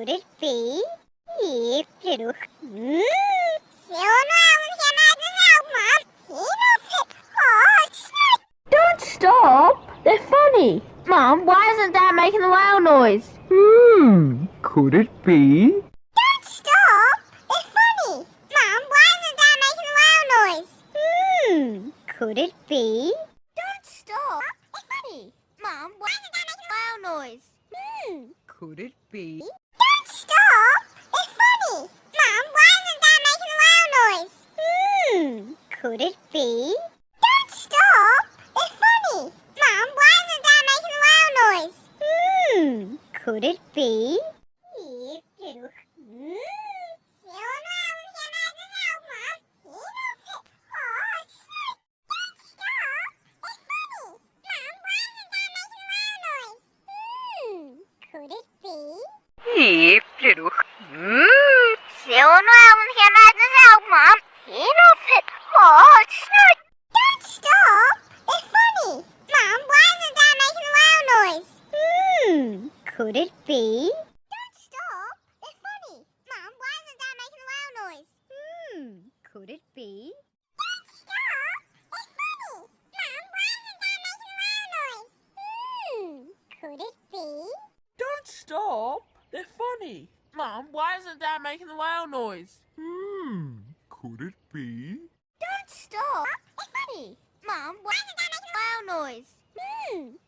Could it be? Don't stop! They're funny! Mum, why isn't Dad making the whale noise? Could it be? Don't stop! They're funny! Mum, why isn't Dad making the whale noise? Could it be? Don't stop! They're funny! Mum, why isn't Dad making the whale noise? Could it be? Don't stop! They're funny! Mum, why isn't Dad making the whale noise? Could it be? Don't stop! They're funny! Mum, why isn't Dad making the whale noise? Could it be? Could it be? Don't stop! They're funny! Mum, why isn't Dad making the whale noise? Could it be? Don't stop! They're funny! Mum, why isn't Dad making the whale noise? Could it be? Don't stop! They're funny! Mum, why isn't Dad making the whale noise? Could it be? Don't stop! They're funny. Mum, why isn't Dad making the whale noise? Could it be? Don't stop! They're funny! Mum, why isn't Dad making the whale noise?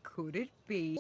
Could it be?